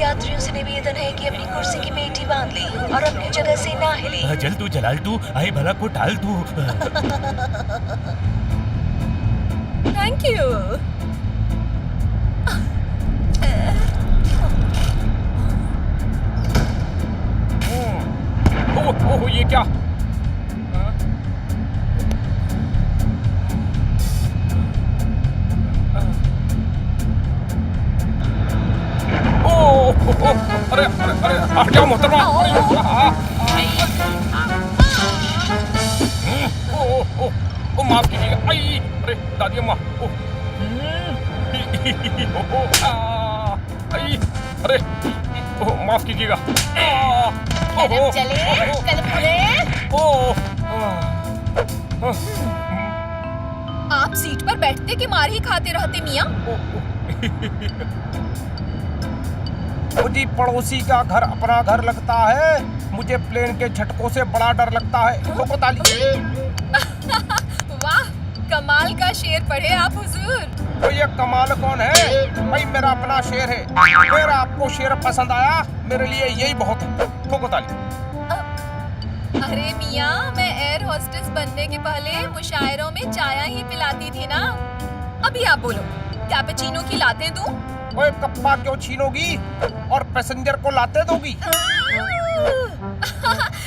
यात्रियों से निवेदन है कि अपनी कुर्सी की पेटी बांध ले और अपनी जगह से ना हिले। जल तू जलाल तू आई भला को टाल तू। Thank you. ओह ये क्या? अरे अरे अरे हट जाओ मोहतरमा। ओ माफ कीजिएगा। आई अरे दादी अम्मा। आई अरे माफ कीजिएगा। कदम चले कदम खुले। आप सीट पर बैठते कि मार ही खाते रहते मियाँ? मुझे पड़ोसी का घर अपना घर लगता है। मुझे प्लेन के झटकों से बड़ा डर लगता है। तो बता लीजिए। वाह कमाल का शेर पढ़े आप हुजूर। तो ये कमाल कौन है? भाई मेरा अपना शेर है। फिर आपको शेर पसंद आया, मेरे लिए यही बहुत है। तो बता लीजिए। अरे मियाँ मैं एयर होस्टेस बनने के पहले मुशायरों में चाय ही पिलाती थी ना। अभी आप बोलो कैपेचिनो की लाते दूं? ओए कप्पा क्यों छीनोगी और पैसेंजर को लाते दोगी?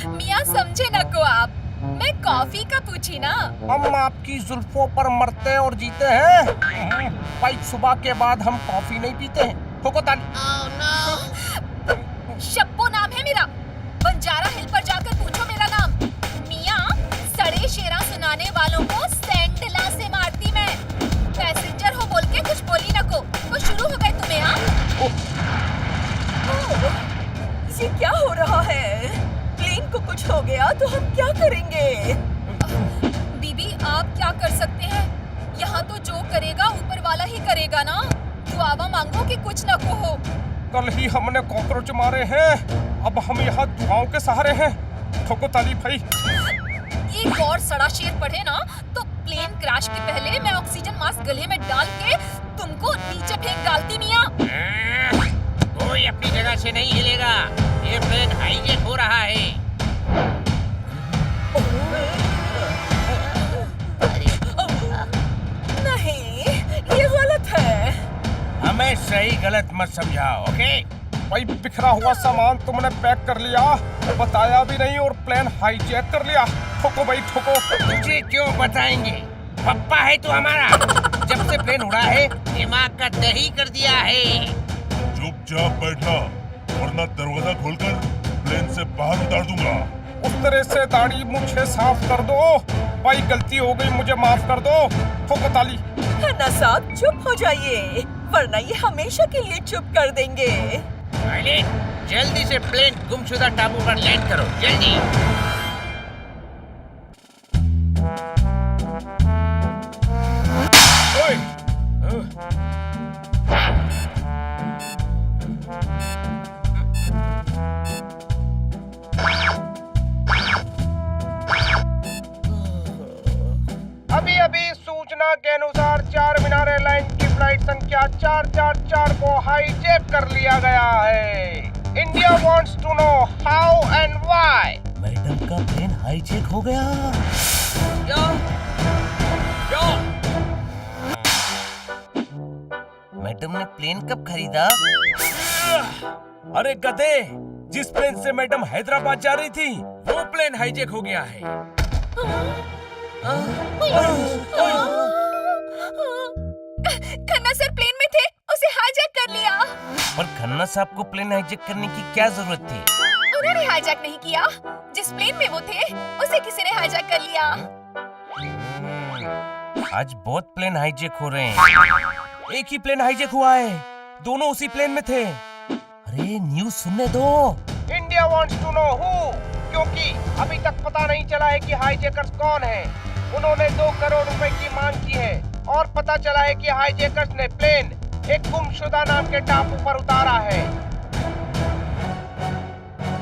मियाँ समझे न को आप, मैं कॉफी का पूछी ना। हम आपकी जुल्फों पर मरते और जीते हैं। भाई सुबह के बाद हम कॉफी नहीं पीते हैं। ठोको ताली। शप्पो नाम है मेरा। बंजारा हिल पर जाकर पूछो मेरा नाम। मियाँ सड़े शेरा सुनाने वालों को सैंडला से मारती मैं। पैसेंजर हो बोल के कुछ बोली न को। वो शुरू हो गए तुम्हें? हाँ ये क्या हो रहा है? प्लेन को कुछ हो गया तो हम क्या करेंगे? बीबी आप क्या कर सकते हैं? यहाँ तो जो करेगा ऊपर वाला ही करेगा ना। दुआवा मांगो कि कुछ न को हो। कल ही हमने कॉकरोच मारे हैं, अब हम यहाँ दुआओं के सहारे हैं। ठोको ताली भाई। एक और सड़ा शेर पढ़े ना तो प्लेन क्रैश के पहले मैं ऑक्सीजन मास्क गले में डाल के तुमको नीचे फेंक डालती मियाँ। कोई अपनी जगह से नहीं हिलेगा। ये प्लेन हाईजैक हो रहा है। नहीं ये गलत है। हमें सही गलत मत समझाओ, ओके? भाई बिखरा हुआ सामान तुमने पैक कर लिया, बताया भी नहीं और प्लेन हाईजैक कर लिया। ठोको भाई ठोको। तुझे क्यों बताएंगे? पप्पा है तू हमारा। जब से प्लेन उड़ा है दिमाग का दही कर दिया है। चुपचाप बैठना वरना दरवाजा खोलकर प्लेन से बाहर उतार दूंगा। उस तरह से दाढ़ी मुझे साफ कर दो। भाई गलती हो गई, मुझे माफ कर दो। ठोको ताली। खन्ना साहब चुप हो जाइए वरना ये हमेशा के लिए चुप कर देंगे। पायलट जल्दी से प्लेन गुमशुदा टापू पर लैंड करो, जल्दी। अभी अभी सूचना के अनुसार 4 मीनार एयरलाइन की फ्लाइट संख्या 444 को हाईजैक कर लिया गया है। India wants to know how and why. Madam का प्लेन हाईजैक हो गया। मैडम ने प्लेन कब खरीदा? अरे गधे, जिस प्लेन से मैडम हैदराबाद जा रही थी वो प्लेन हाईजैक हो गया है। खन्ना सर प्लेन में थे, उसे हाईजैक कर लिया। पर खन्ना साहब को प्लेन हाईजैक करने की क्या जरूरत थी? उन्होंने हाईजैक नहीं किया, जिस प्लेन में वो थे उसे किसी ने हाईजैक कर लिया। आज बहुत प्लेन हाईजैक हो रहे हैं। एक ही प्लेन हाईजैक हुआ है, दोनों उसी प्लेन में थे। अरे न्यूज़ सुनने दो। India wants to know who, क्योंकि अभी तक पता नहीं चला है कि हाईजैकर्स कौन है। उन्होंने 2 करोड़ रुपए की मांग की है और पता चला है कि हाईजैकर्स ने प्लेन एक गुमशुदा नाम के टापू पर उतारा है।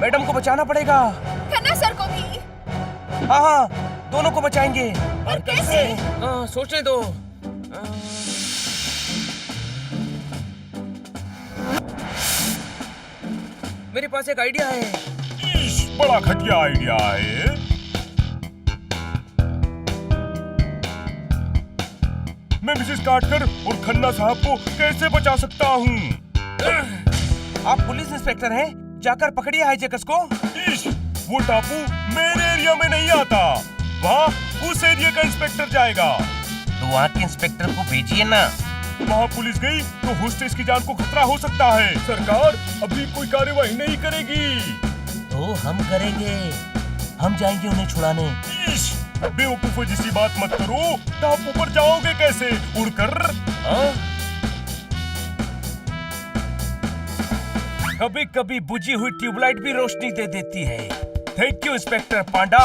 मैडम को बचाना पड़ेगा। खन्ना सर को भी। हाँ, दोनों को बचाएंगे। पर कैसे? सोचने दो। मेरे पास एक आइडिया है। इश, बड़ा घटिया आइडिया है। मैं मिसेस काटकर और खन्ना साहब को कैसे बचा सकता हूँ? आप पुलिस इंस्पेक्टर हैं, जाकर पकड़िए हाईजैकर्स को। इश, वो टापू मेरे एरिया में नहीं आता, वहाँ उस एरिया का इंस्पेक्टर जाएगा। तो वहाँ के इंस्पेक्टर को भेजिए ना। वहाँ पुलिस गई तो होस्टेस की जान को खतरा हो सकता है। सरकार अभी कोई कार्यवाही नहीं करेगी। तो हम करेंगे, हम जाएंगे उन्हें छुड़ाने। इश, बेवकूफों जैसी बात मत करो। टापू पर जाओगे कैसे? उड़कर? कभी कभी बुझी हुई ट्यूबलाइट भी रोशनी दे देती है। थैंक यू इंस्पेक्टर पांडा,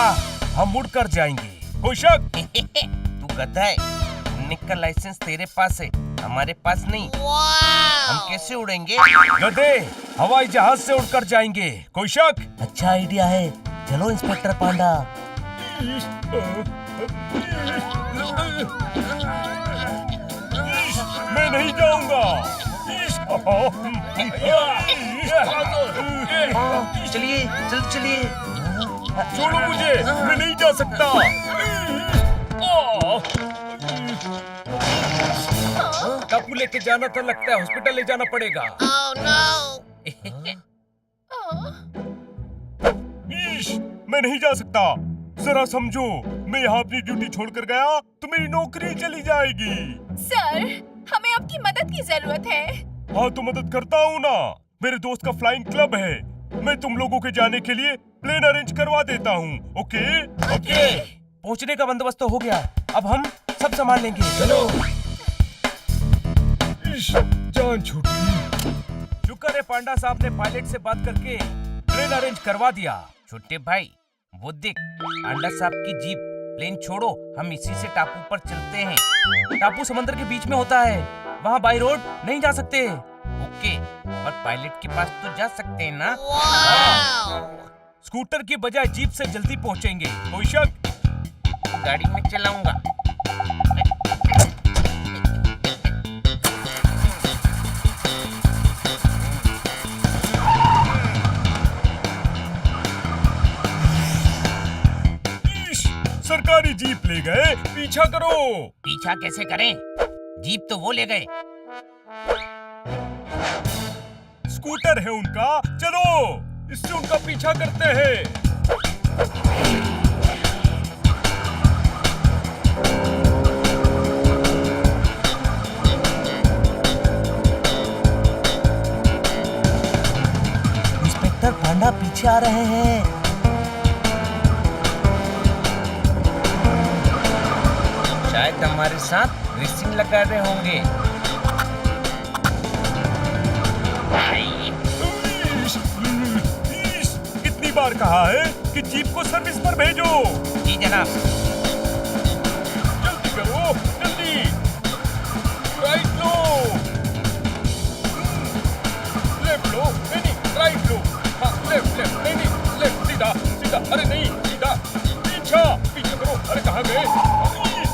हम उड़कर जाएंगे। कोई शक? तू गधा है, उड़ने का लाइसेंस तेरे पास है, हमारे पास नहीं। हम कैसे उड़ेंगे? गधे, हवाई जहाज से उड़कर जाएंगे। कोई शक? अच्छा आइडिया है, चलो इंस्पेक्टर पांडा। मैं नहीं जाऊंगा। चलिए, जल्द चलिए। छोड़ो मुझे, मैं नहीं जा सकता। टापू लेके जाना तो लगता है हॉस्पिटल ले जाना पड़ेगा। इश, मैं नहीं जा सकता। जरा समझो, मैं यहाँ अपनी ड्यूटी छोड़कर गया तो मेरी नौकरी चली जाएगी। सर, हमें आपकी मदद की जरूरत है। हाँ तो मदद करता हूँ ना। मेरे दोस्त का फ्लाइंग क्लब है, मैं तुम लोगों के जाने के लिए प्लेन अरेंज करवा देता हूँ। ओके? ओके, पहुंचने का बंदोबस्त तो हो गया, अब हम सब संभाल लेंगे। चलो। इश, जान छूटी। शुक्र है पांडा साहब ने पायलट से बात करके प्लेन अरेंज करवा दिया। छोटे भाई, वो देख, पांडा साहब की जीप। प्लेन छोड़ो, हम इसी से टापू पर चलते हैं। टापू समंदर के बीच में होता है, वहाँ बाई रोड नहीं जा सकते। ओके, पर पायलट के पास तो जा सकते हैं ना? स्कूटर की बजाय जीप से जल्दी पहुँचेंगे। कोई शक? गाड़ी में चलाऊंगा। इश, सरकारी जीप ले गए, पीछा करो। पीछा कैसे करें? जीप तो वो ले गए। स्कूटर है उनका, चलो इससे उनका पीछा करते हैं। इंस्पेक्टर पांडा पीछे आ रहे हैं। शायद हमारे साथ रेसिंग लगा रहे होंगे। कितनी बार कहा है कि जीप को सर्विस पर भेजो। जी जनाब। जल्दी करो, जल्दी। राइट लो, लेफ्ट लो, नहीं राइट लो। हाँ, लेफ्ट लेफ्ट, नहीं लेफ्ट, सीधा सीधा, अरे नहीं सीधा, पीछा पीछे करो। अरे कहाँ गए?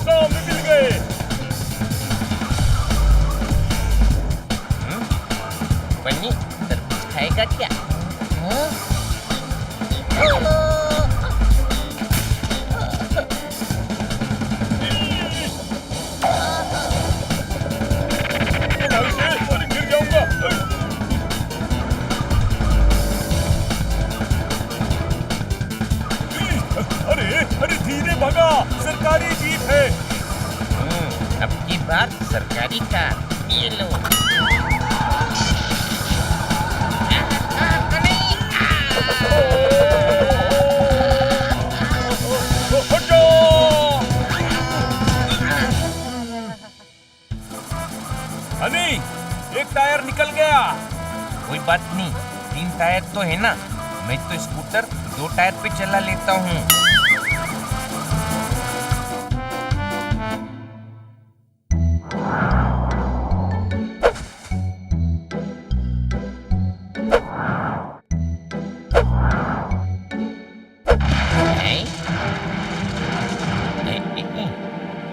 सामने मिल गए। बन्नी, तरबूज खाएगा क्या? अरे गिर जाऊंगा। अरे अरे धीरे भगा, सरकारी जीप है। अब की बार सरकारी कार। ये लो। हनी, एक टायर निकल गया। कोई बात नहीं, 3 टायर तो है ना। मैं तो स्कूटर 2 टायर पे चला लेता हूँ।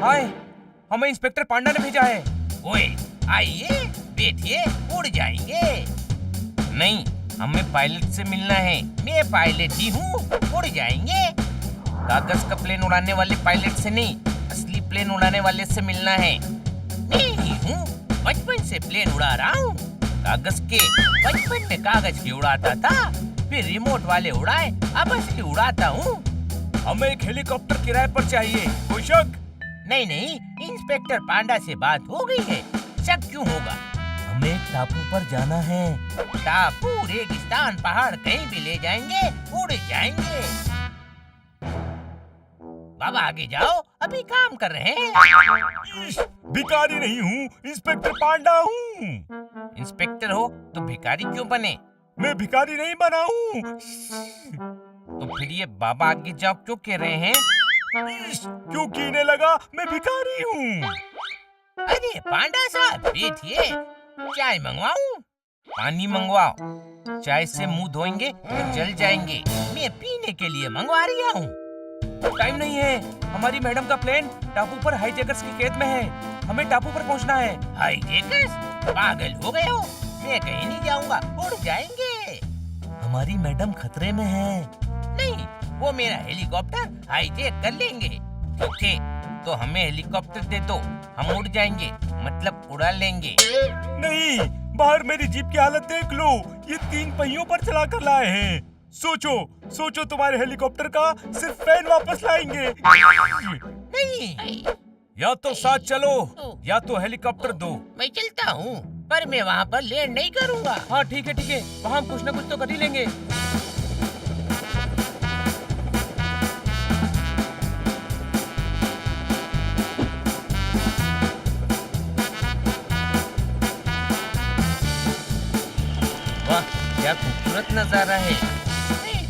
हाय, हमें इंस्पेक्टर पांडा ने भेजा है। ओए, आइए, बैठिए, उड़ जाएंगे। नहीं, हमें पायलट से मिलना है। मैं पायलट ही हूँ, उड़ जाएंगे। कागज का प्लेन उड़ाने वाले पायलट से नहीं, असली प्लेन उड़ाने वाले से मिलना है। मैं ही हूँ, बचपन से प्लेन उड़ा रहा हूँ। कागज के बचपन में कागज की उड़ाता था, फिर रिमोट वाले उड़ाए, अब असली उड़ाता हूँ। हमें एक हेलीकॉप्टर किराए पर चाहिए, कोई शक? नहीं नहीं, इंस्पेक्टर पांडा से बात हो गई है, शक क्यों होगा? हमें एक टापू पर जाना है। टापू, रेगिस्तान, पहाड़ कहीं भी ले जाएंगे, उड़ जाएंगे। बाबा आगे जाओ, अभी काम कर रहे हैं। भिखारी नहीं हूँ, इंस्पेक्टर पांडा हूँ। इंस्पेक्टर हो तो भिखारी क्यों बने? मैं भिखारी नहीं बना हूँ। तो फिर ये बाबा आगे जाओ क्यों कह रहे हैं? क्योंकि इन्हें लगा मैं भिखारी हूँ। अरे पांडा साहब बैठिए, चाय मंगवाऊं? पानी मंगवाओ, चाय से मुंह धोएंगे तो जल जाएंगे। मैं पीने के लिए मंगवा रही हूँ। टाइम नहीं है, हमारी मैडम का प्लेन टापू पर हाईजैकर्स की कैद में है। हमें टापू पर पहुंचना है। हाईजैकर्स? पागल हो गए हो? मैं कहीं नहीं जाऊंगा, उड़ जाएंगे। हमारी मैडम खतरे में है। नहीं, वो मेरा हेलीकॉप्टर हाईजैक कर लेंगे। ओके, तो हमें हेलीकॉप्टर दे दो, हम उड़ जाएंगे, मतलब उड़ा लेंगे। नहीं, बाहर मेरी जीप की हालत देख लो, ये 3 पहियों पर चला कर लाए हैं। सोचो सोचो, तुम्हारे हेलीकॉप्टर का सिर्फ फैन वापस लाएंगे। नहीं, या तो साथ चलो या तो हेलीकॉप्टर दो। मैं चलता हूँ, पर मैं वहाँ पर लैंड नहीं करूँगा। हाँ ठीक है, वहाँ हम कुछ न कुछ तो कर ही लेंगे। वाह, क्या खूबसूरत नजारा है।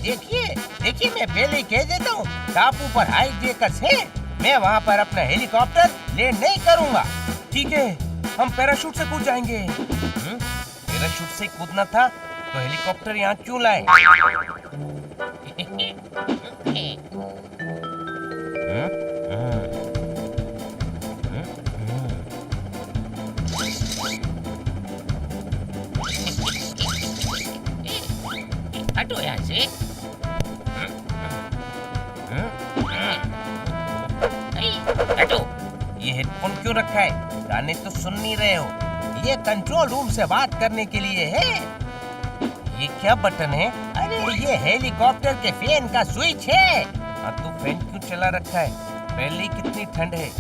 देखिए देखिए, मैं पहले ही कह देता हूँ, टापू पर हाईजैकर्स है। मैं वहाँ पर अपना हेलीकॉप्टर लैंड नहीं करूँगा। ठीक है, हम पैराशूट से कूद जाएंगे। पैराशूट से कूदना था तो हेलीकॉप्टर यहाँ क्यों लाए? हटो यहाँ से। हटो, ये हेडफोन क्यों रखा है? गाने तो सुन नहीं रहे हो। ये कंट्रोल रूम से बात करने के लिए है। ये क्या बटन है? अरे ये हेलीकॉप्टर के फैन का स्विच है। हाँ, तो फैन क्यों चला रखा है? पहले ही कितनी ठंड है।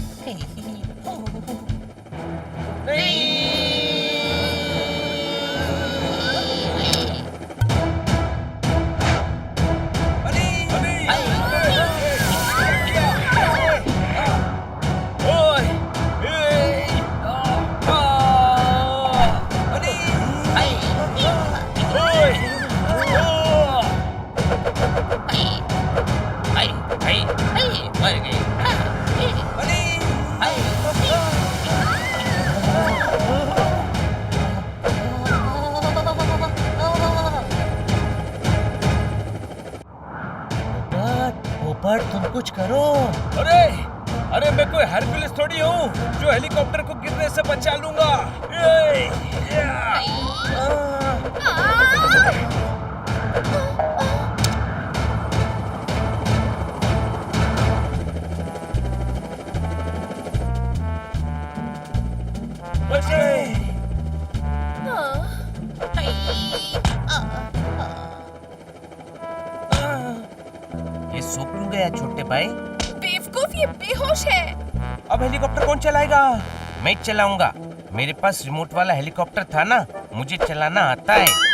मर गई। पोपट, तुम कुछ करो। अरे मैं कोई हरकुलिस थोड़ी हूँ जो हेलीकॉप्टर को गिरने से बचा लूंगा। ये सो क्यों गया छोटे भाई? बेवकूफ, ये बेहोश है। अब हेलीकॉप्टर कौन चलाएगा? मैं चलाऊंगा। मेरे पास रिमोट वाला हेलीकॉप्टर था ना, मुझे चलाना आता है।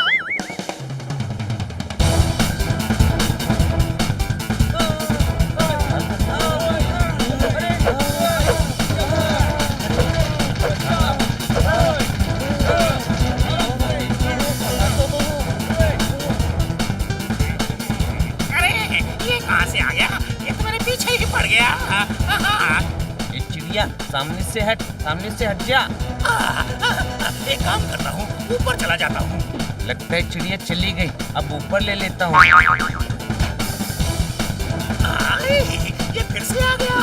सामने से हट जा। एक काम करता हूँ, ऊपर चला जाता हूँ। लगता है चिड़िया चली गई, अब ऊपर ले लेता हूँ। ये फिर से आ गया।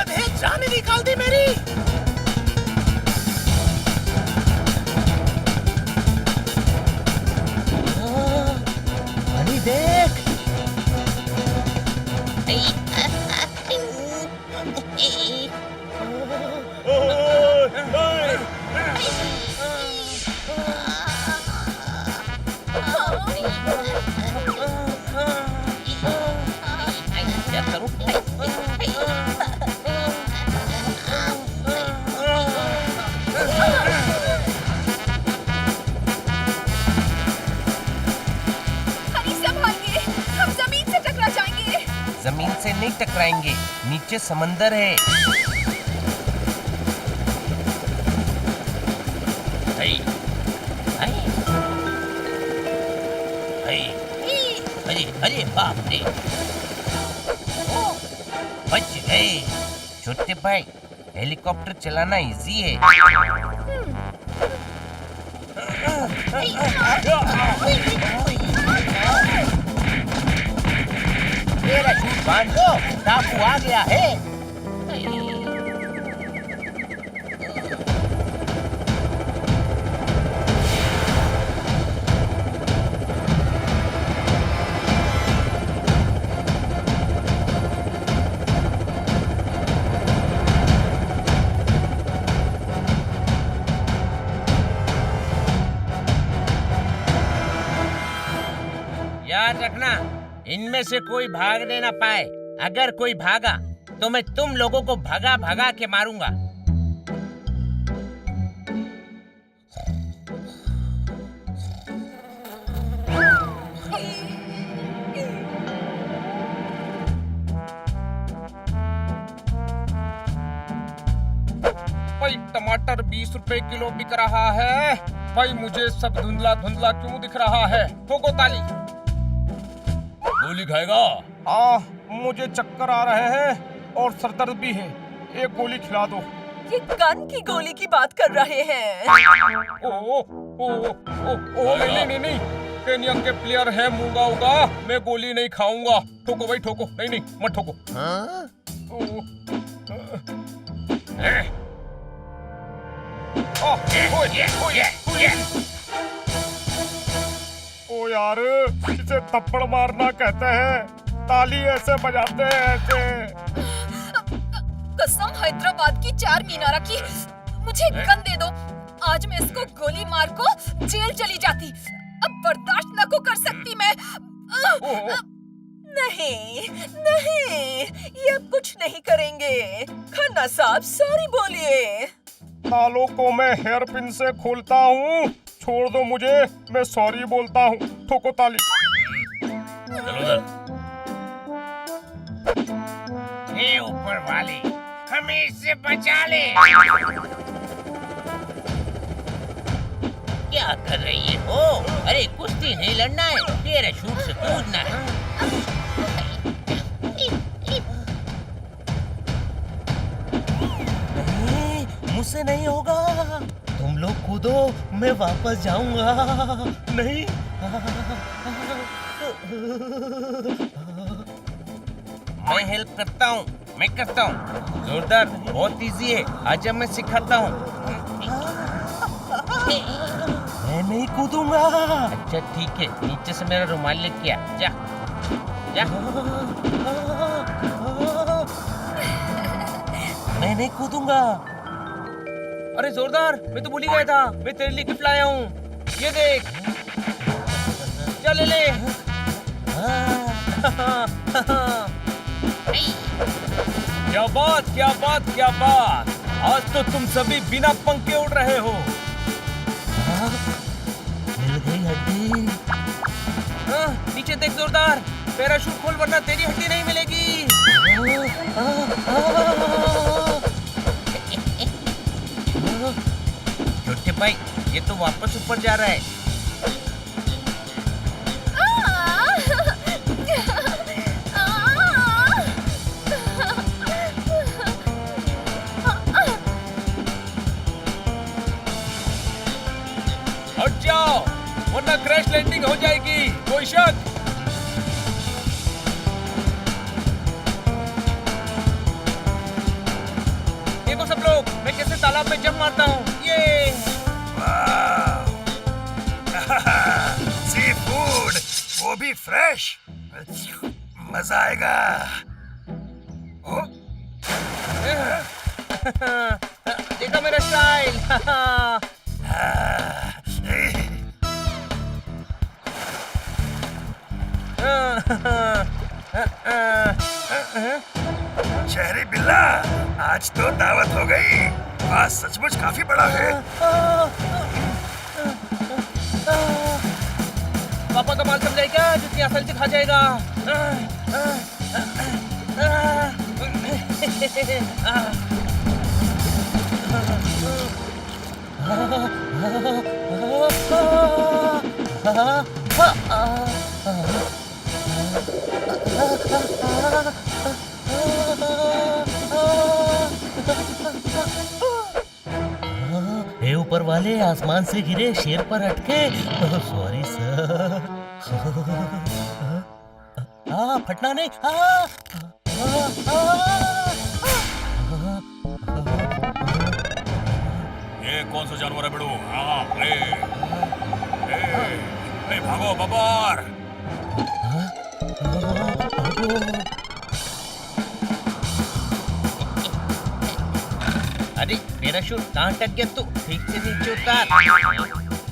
अबे जान निकाल दी मेरी। से नहीं टकराएंगे, नीचे समंदर है। आई, आई, आई, अरे अरे बाप रे, ओ, बच गए। छोटे भाई, हेलीकॉप्टर चलाना इजी है। मेरा शूट बांधो, टापू आ गया है। याद रखना, इनमें से कोई भागने ना पाए। अगर कोई भागा तो मैं तुम लोगों को भगा भगा के मारूंगा। भाई टमाटर 20 रुपए किलो बिक रहा है। भाई मुझे सब धुंधला धुंधला क्यों दिख रहा है? ठोको ताली। गोली खाएगा? मुझे चक्कर आ रहे हैं और सरदर्द भी है। एक गोली खिला दो। ये गन की गोली की बात कर रहे हैं। ओ ओ ओ ओ ओ नहीं नहीं नहीं, केनियन के प्लेयर है मूंगा उगा, मैं गोली नहीं खाऊंगा। ठोको भाई ठोको। नहीं नहीं मत ठोको। ओ यार, इसे थप्पड़ मारना कहते हैं। ताली ऐसे बजाते हैं ऐसे। कसम हैदराबाद की चार मीनारा की, मुझे गन दे दो। आज मैं इसको गोली मार को जेल चली जाती। अब बर्दाश्त न को कर सकती मैं। नहीं नहीं, ये अब कुछ नहीं करेंगे। खन्ना साहब सॉरी बोलिए। तालों को मैं हेयर पिन से खोलता हूँ। छोड़ दो मुझे, मैं सॉरी बोलता हूँ। ठोको ताली। हे ऊपर वाले, हमें इससे बचा ले। क्या कर रही हो? अरे कुश्ती नहीं लड़ना है, पैराशूट से कूदना है। नहीं, मुझसे नहीं होगा। तुम लोग कूदो, मैं वापस जाऊंगा। नहीं। मैं हेल्प करता हूँ, मैं करता हूँ। जोरदार, बहुत इजी है। आजा मैं सिखाता हूँ। मैं नहीं कूदूंगा। अच्छा ठीक है, नीचे से मेरा रुमाल लेके आ। जा जा। मैं नहीं कूदूंगा। अरे जोरदार, मैं तो भूल ही गया था। मैं तेरे लिए गिफ्ट लाया हूँ, ये देख। चल ले ले। क्या बात क्या बात क्या बात। आज तो तुम सभी बिना पंख के उड़ रहे हो। मिल गई हड्डी। नीचे देख जोरदार, पैराशूट खोल वरना तेरी हड्डी नहीं मिलेगी। छोटे भाई, ये तो वापस ऊपर जा रहा है। हट जाओ वरना क्रैश लैंडिंग हो जाएगी। कोई शक? देखो सब लोग, मैं कैसे तालाब में जंप मारता हूँ। ये सी फूड, वो भी फ्रेश। मजा आएगा। देखा मेरा स्टाइल। शहरी बिल्ला, आज तो दावत हो गई। आज सचमुच काफी बड़ा है। पापा का माल समझाए क्या, जितनी आसानी से खा जाएगा। हे ऊपर वाले, आसमान से गिरे शेर पर अटके। Sorry sir. फटना नहीं। ये कौन सा जानवर है बेड़ू? भागो बब्बर। अरे पैराशूट कहाँ अटक गया तू? ठीक से नीचे उतार।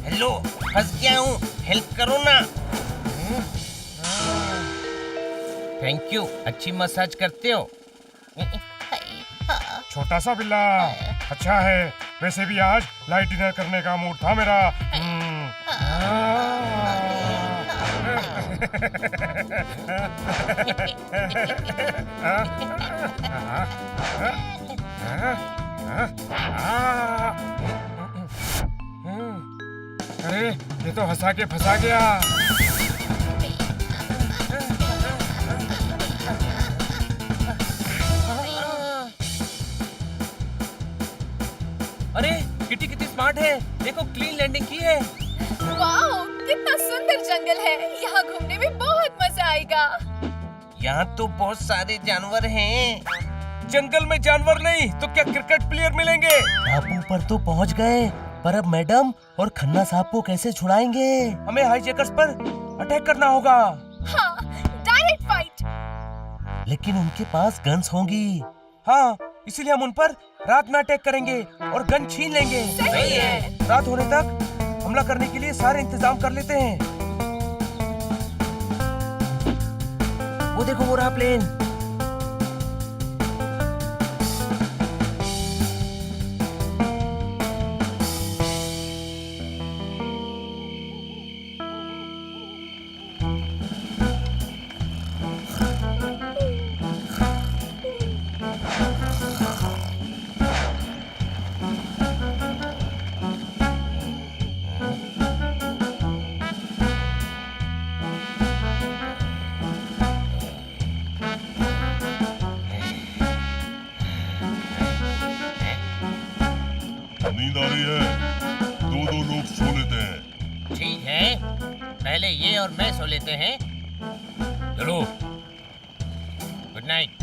हेलो, फंस गया हूँ, हेल्प करो ना। थैंक यू, अच्छी मसाज करते हो। छोटा सा बिल्ला, अच्छा है। वैसे भी आज लाइट डिनर करने का मूड था मेरा। अरे ये तो हंसा के फंसा गया। अरे किटी कितनी स्मार्ट है, देखो क्लीन लैंडिंग की है। वाओ, कितना सुंदर जंगल है। यहाँ घूमने में बहुत मजा आएगा। यहाँ तो बहुत सारे जानवर हैं। जंगल में जानवर नहीं तो क्या क्रिकेट प्लेयर मिलेंगे? टापू पर तो पहुंच गए, पर अब मैडम और खन्ना साहब को कैसे छुड़ाएंगे? हमें हाईजैकर्स पर अटैक करना होगा। हाँ, डायरेक्ट फाइट। लेकिन उनके पास गन्स होंगी। हाँ, इसीलिए हम उन पर रात में अटैक करेंगे और गन छीन लेंगे। सही है। रात होने तक हमला करने के लिए सारे इंतजाम कर लेते हैं। वो देखो, वो रहा प्लेन। नींद आ रही है, दो लोग सो लेते हैं। ठीक है, पहले ये और मैं सो लेते हैं। चलो। Good night.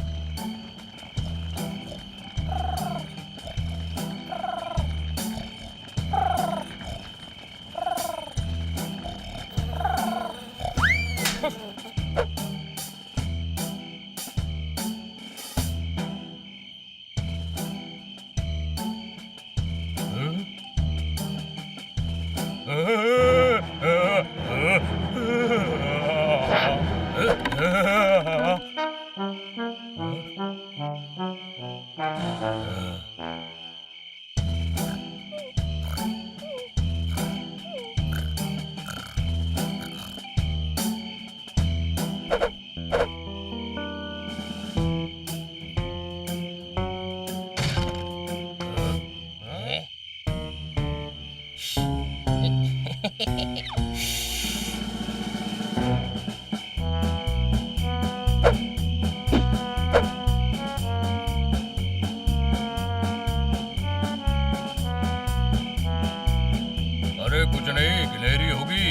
अरे कुछ नहीं, गिलहरी होगी।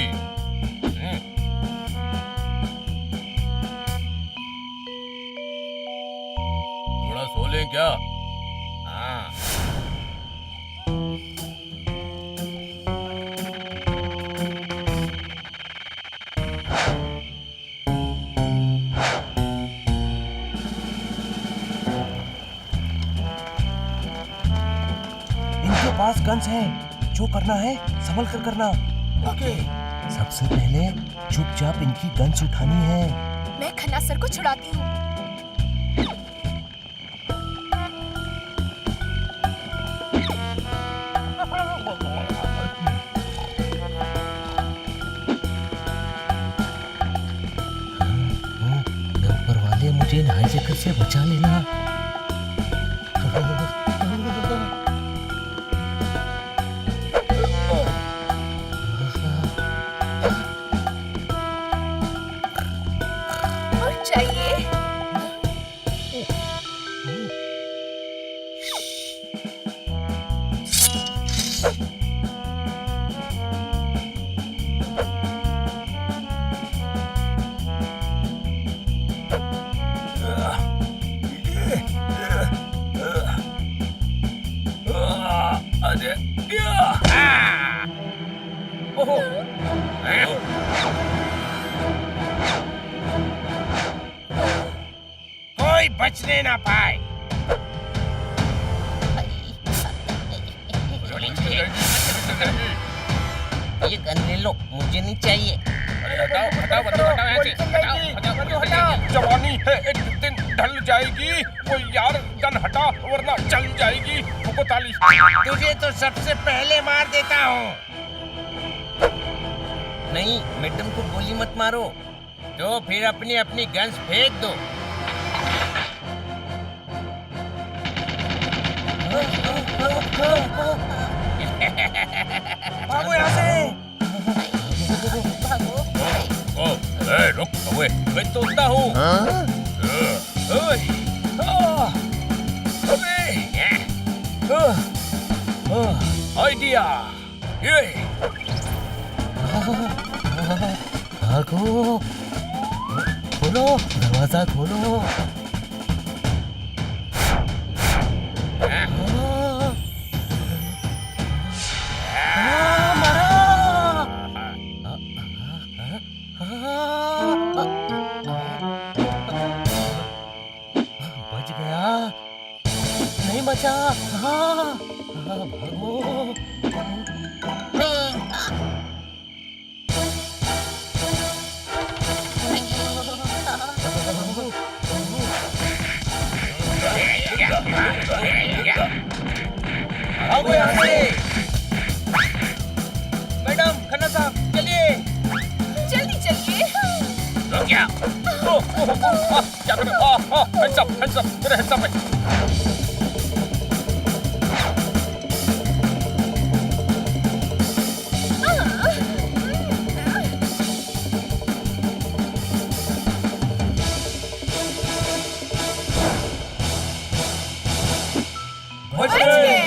थोड़ा सो लें क्या? हाँ। इनके पास गन्स हैं, जो करना है संभल कर करना। ओके। सबसे पहले चुपचाप इनकी गन्स उठानी है। मैं खन्ना सर को छुड़ाती हूँ। ऊपर वाले मुझे इन हाईजैकर से कोई बचने ना पाए। ये गन ले लो, मुझे नहीं चाहिए। हटाओ हटाओ हटाओ हटाओ यहाँ से, हटाओ हटाओ। जवानी है एक दिन ढल जाएगी। वो यार गन हटा वरना चल जाएगी। ठोको ताली। तुझे तो सबसे पहले मार देता हूँ। नहीं, मैडम को गोली मत मारो। तो फिर अपनी अपनी गन्स फेंक दो। भागो यहाँ से। ए रुक, ओए मैं तोड़ता हूँ। आइडिया ये। भागो, खोलो दरवाजा खोलो। बच गया, नहीं बचा। हाँ, भागो। भागो यहाँ से। मैडम, खन्ना साहब, चलिए। जल्दी चलिए। रुक जा। क्या कर रहे हो? हैंड्स अप मेरे हैंड्स अप है। बच गए।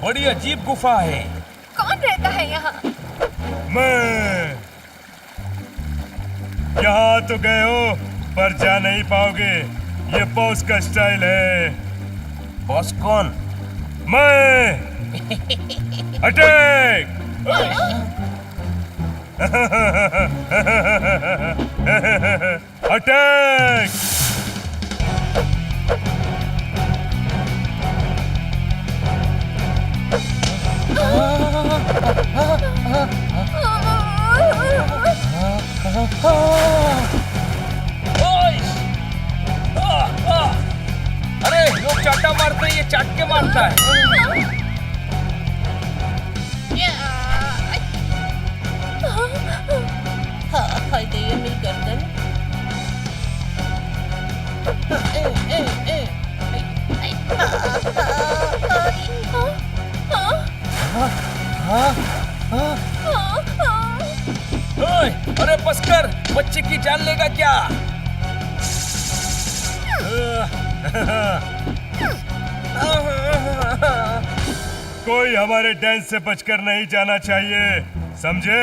बड़ी अजीब गुफा है। कौन रहता है यहाँ? मैं। यहाँ तो गए हो पर जा नहीं पाओगे। ये बॉस का स्टाइल है। बॉस कौन? मैं। अटैक। अटैक। अरे लोग चाटा मारते हैं, ये चाट के मारता है। हाय दे मेरी गर्दन। ओए, अरे बस कर, बच्चे की जान लेगा क्या? कोई हमारे डांस से बचकर नहीं जाना चाहिए, समझे?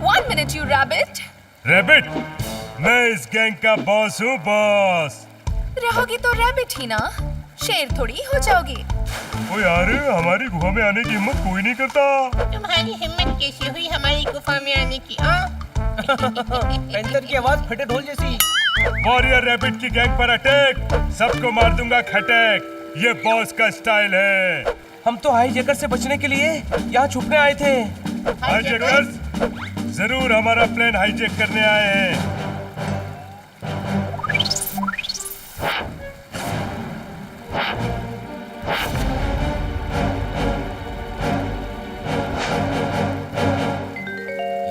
1 minute, you rabbit. रैबिट, मैं इस गैंग का बॉस हूँ, बॉस। रहोगे तो रैबिट ही ना, शेर थोड़ी हो जाओगे। ओ यार, हमारी गुफा में आने की हिम्मत कोई नहीं करता। तुम्हारी हिम्मत कैसे हुई हमारी गुफा में आने की? पैंतर की आवाज फटे ढोल जैसी। वॉरियर रैबिट की गैंग पर अटैक। सबको मार दूंगा खटैक। ये बॉस का स्टाइल है। हम तो हाईजैकर से बचने के लिए यहाँ छुपने आए थे। हाईजैकर्स जरूर हमारा प्लेन हाईजैक करने आए हैं।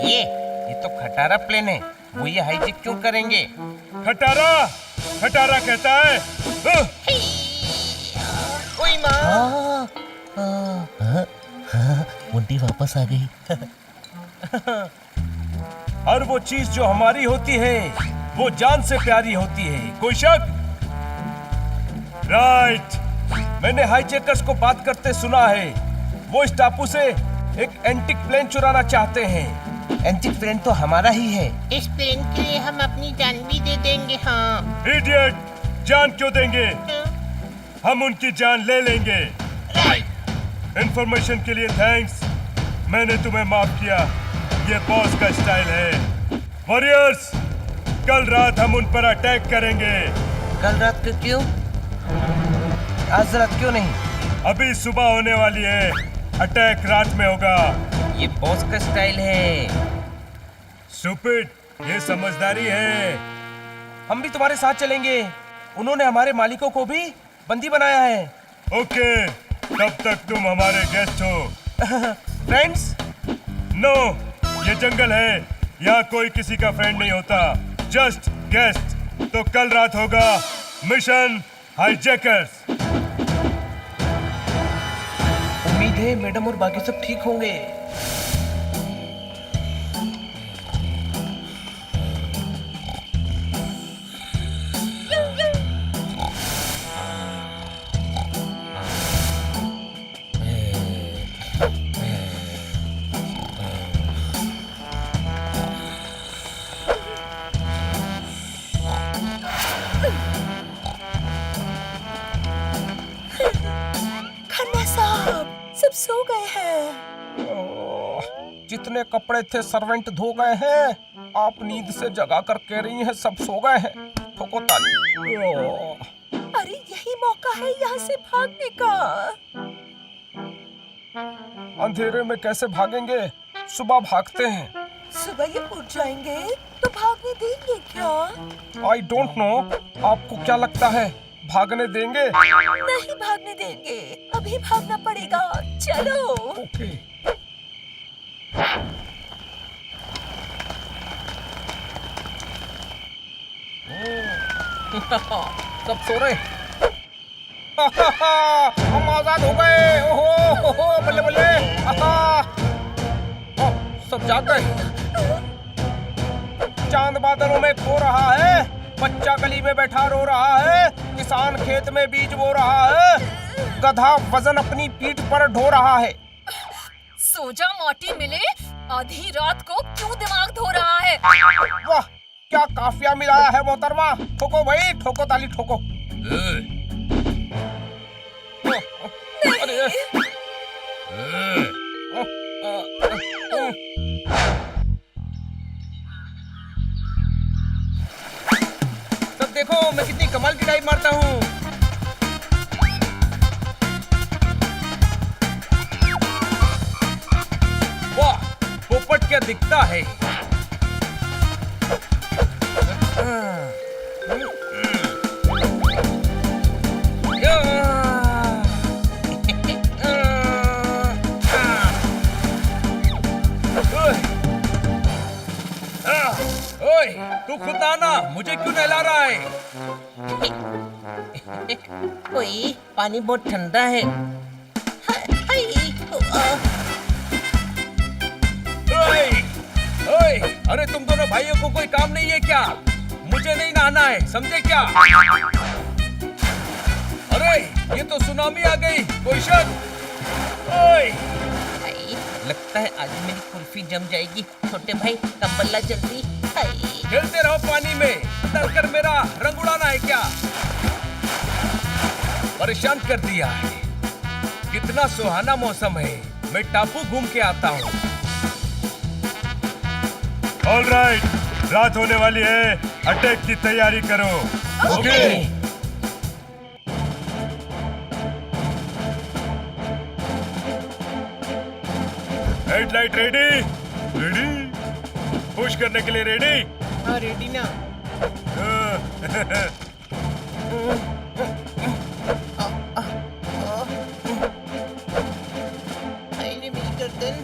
ये तो खटारा प्लेन है, वो ये हाईजैक क्यों करेंगे? खटारा, खटारा कहता है। ओए माँ। मुंडी वापस आ गई। और वो चीज जो हमारी होती है वो जान से प्यारी होती है, कोई शक? राइट। मैंने हाईजैकर्स को बात करते सुना है। वो इस टापू से एक एंटिक प्लेन चुराना चाहते हैं। एंटिक प्लेन तो हमारा ही है। इस प्लेन के लिए हम अपनी जान भी दे देंगे। हाँ इडियट, जान क्यों देंगे? हम उनकी जान ले लेंगे। इंफॉर्मेशन के लिए थैंक्स। मैंने तुम्हें माफ किया। ये बॉस का स्टाइल है। वॉरियर्स, कल रात हम उन पर अटैक करेंगे। कल रात को क्यों? आज रात क्यों नहीं? अभी सुबह होने वाली है, अटैक रात में होगा। ये बॉस का स्टाइल है। स्टूपिड, ये समझदारी है। हम भी तुम्हारे साथ चलेंगे। उन्होंने हमारे मालिकों को भी बंदी बनाया है। ओके, तब तक तुम हमारे गेस्ट हो। फ्रेंड्स? नो, ये जंगल है, यहाँ कोई किसी का फ्रेंड नहीं होता, जस्ट गेस्ट। तो कल रात होगा मिशन हाईजैकर्स। उम्मीद है मैडम और बाकी सब ठीक होंगे। खन्ना साहब सब सो गए हैं। जितने कपड़े थे सर्वेंट धो गए हैं। आप नींद से जगा कर कह रही हैं सब सो गए हैं। ठोको ताली। अरे यही मौका है यहाँ से भागने का। अंधेरे में कैसे भागेंगे? सुबह भागते हैं। सुबह ये उठ जाएंगे तो भागने देंगे क्या? I don't know. आपको क्या लगता है भागने देंगे? नहीं भागने देंगे, अभी भागना पड़ेगा। चलो। ओके। सब सो रहे। हम आजाद हो गए। ओहो बल्ले बल्ले। सब जाग गए। चांद बादलों में खो रहा है। बच्चा गली में बैठा रो रहा है। किसान खेत में बीज बो रहा है। गधा वजन अपनी पीठ पर ढो रहा है। सोजा मोटी मिले, आधी रात को क्यों दिमाग धो रहा है? वाह, क्या काफिया मिलाया है मोहतरमा। ठोको भाई, ठोको ताली ठोको। अरे सब देखो मैं कितनी कमाल की डाइव मारता हूँ। वाह, पोपट क्या दिखता है। ओए, तू खुद आना, मुझे क्यों नहला रहा है? ओए पानी बहुत ठंडा है। ओए, ओए, अरे तुम दोनों भाइयों को कोई काम नहीं है क्या? मुझे नहीं नहाना है, समझे क्या? अरे ये तो सुनामी आ गई, कोई शक? ओए, लगता है आज मेरी कुल्फी जम जाएगी। छोटे भाई कंबल ला जल्दी। खेलते रहो पानी में, डर कर मेरा रंग उड़ाना है क्या? परेशान कर दिया है। कितना सुहाना मौसम है, मैं टापू घूम के आता हूँ। ऑल राइट, रात होने वाली है, अटैक की तैयारी करो। Okay. Headlight ready? Ready? Push करने के लिए रेडी? हाँ रेडी ना। अरे मेरी गर्दन।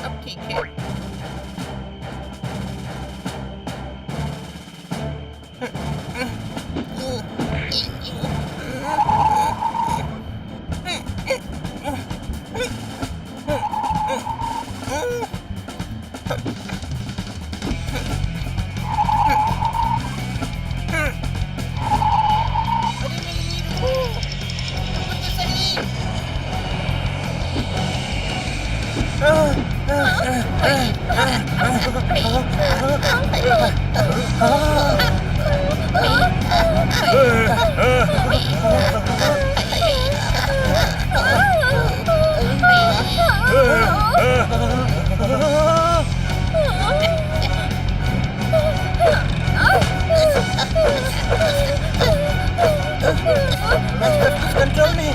अब ठीक है। अरे नहीं रुको, रुको तो सही। कंट्रोल में।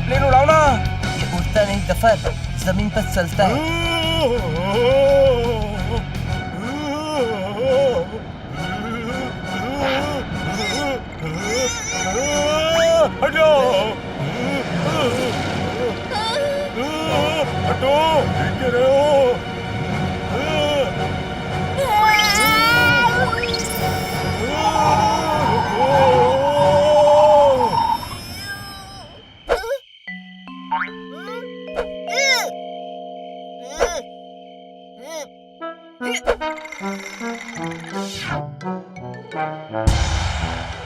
प्लेन उड़ाओ ना। ये उड़ता नहीं गफर, जमीन पर चलता है। हटो हटो, देख रहे हो?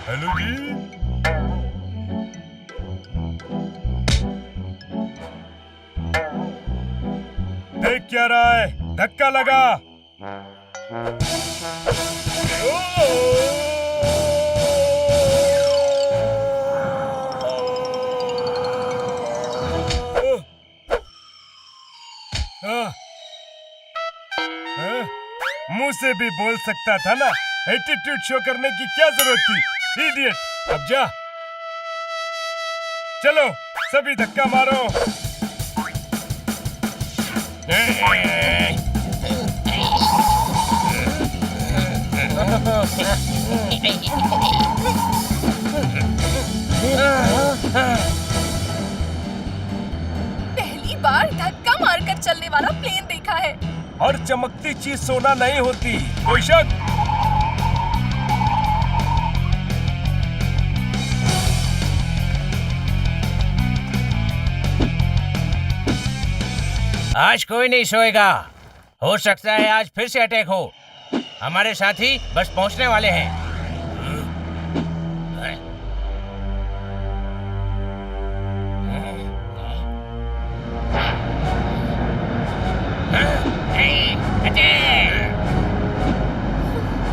हेलो जी, देख क्या रहा है? धक्का लगा। मुंह से भी बोल सकता था ना, एटीट्यूड शो करने की क्या जरूरत थी? इडियट। अब जा, चलो सभी धक्का मारो। पहली बार धक्का मारकर चलने वाला प्लेन देखा है। और चमकती चीज सोना नहीं होती, कोई शक? आज कोई नहीं सोएगा। हो सकता है आज फिर से अटैक हो। हमारे साथी बस पहुंचने वाले हैं।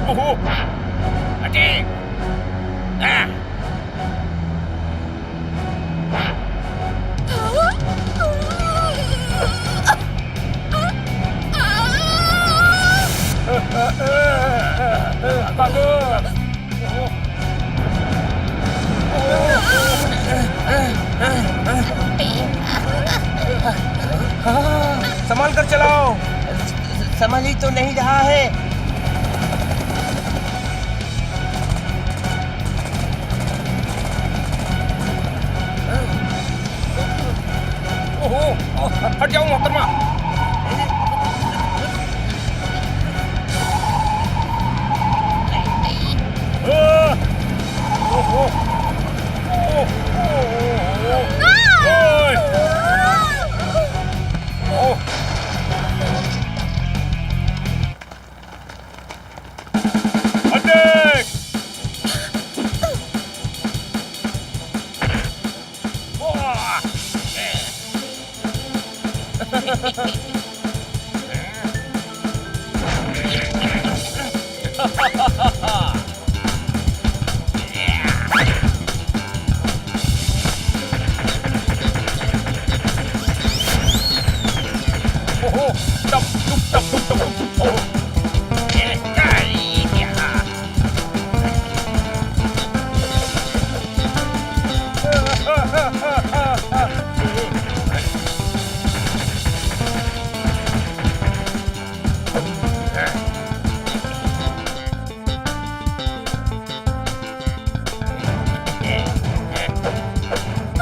ओहो, अटैक! संभाल कर चलाओ। संभल ही तो नहीं रहा है। ओहो, हट जाओ मोहतरमा।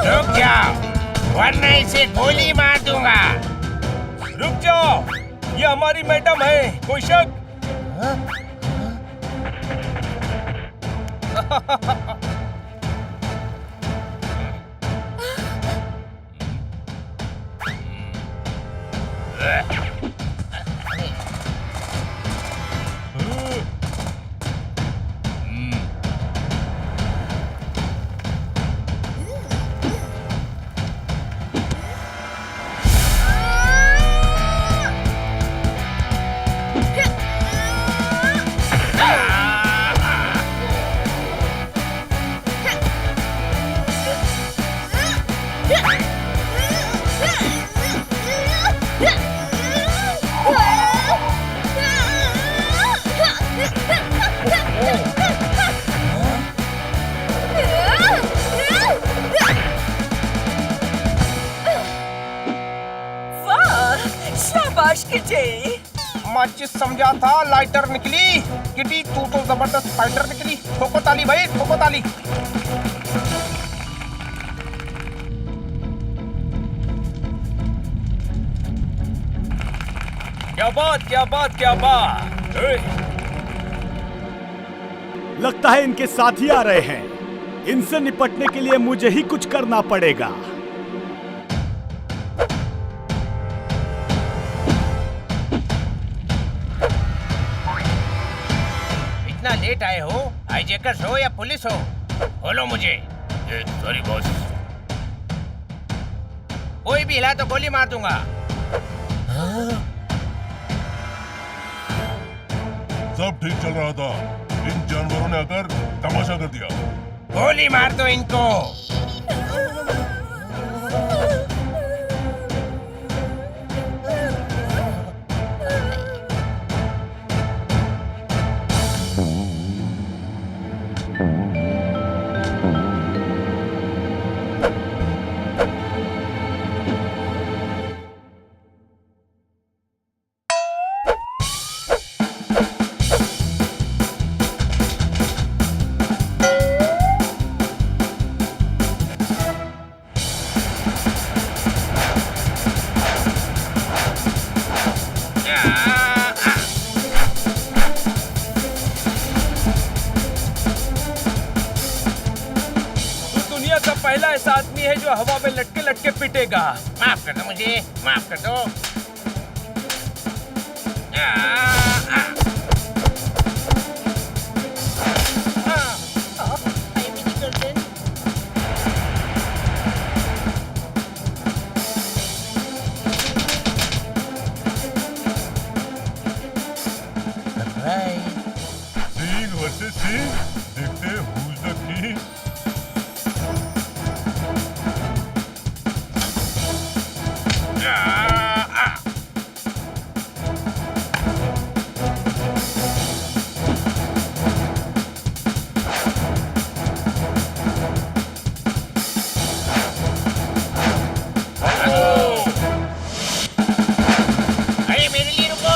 रुक जाओ, वरना इसे गोली मार दूंगा। रुक जाओ, ये हमारी मैडम है, कोई शक? बर्दाश्त कीजिए। माचिस समझा था लाइटर निकली। किटी तू तो जबरदस्त फाइटर निकली। ठोको ताली भाई, ठोको ताली। क्या बात, क्या बात, क्या बात। लगता है इनके साथी आ रहे हैं। इनसे निपटने के लिए मुझे ही कुछ करना पड़ेगा। इतना लेट आए हो? हाईजैकर्स हो या पुलिस हो? बोलो मुझे। Sorry boss. कोई भी हिला तो गोली मार दूंगा। सब ठीक चल रहा था, इन जानवरों ने आकर तमाशा कर दिया। गोली मार दो इनको। दुनिया का पहला ऐसा आदमी है जो हवा में लटके लटके पिटेगा। माफ कर दो मुझे, माफ कर दो। सिंह वर्सेस सिंह, देखते हैं who's the king। अरे मेरे लिए रुको।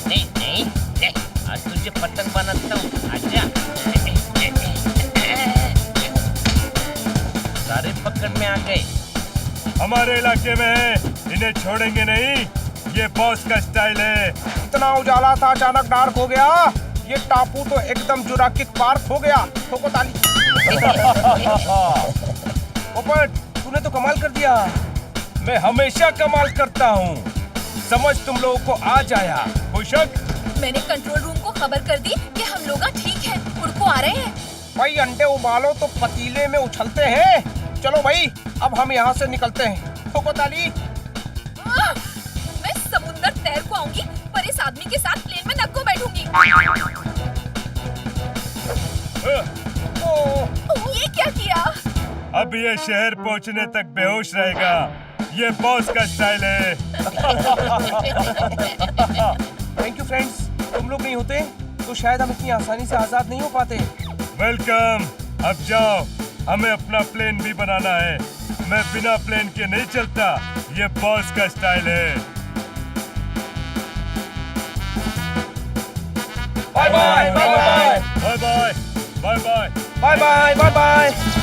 नहीं, आज तुझे पतंग बनाता हूँ। आजा। सारे पकड़ में आ गए। हमारे इलाके में है, इन्हें छोड़ेंगे नहीं। ये बॉस का स्टाइल है। इतना उजाला था, अचानक डार्क हो गया। ये टापू तो एकदम जुरासिक पार्क हो गया। ठोको ताली। पोपट, तूने तो कमाल कर दिया। मैं हमेशा कमाल करता हूँ। समझ तुम लोगों को आ जाया। कोई शक? मैंने कंट्रोल रूम को खबर कर दी कि हम लोग ठीक हैं, उनको आ रहे हैं। भाई अंडे उबालो तो पतीले में उछलते हैं। चलो भाई, अब हम यहाँ से निकलते हैं। ठोको ताली। मैं समुंदर तैर को आऊंगी, पर इस आदमी के साथ प्लेन में नक्को बैठूंगी। ये क्या किया? अब ये शहर पहुँचने तक बेहोश रहेगा। ये बॉस का स्टाइल है। थैंक यू फ्रेंड्स, तुम लोग नहीं होते तो शायद हम इतनी आसानी से आजाद नहीं हो पाते। वेलकम। अब जाओ, हमें अपना प्लेन भी बनाना है। मैं बिना प्लेन के नहीं चलता। ये बॉस का स्टाइल है। Bye bye bye bye bye bye bye bye bye bye bye bye.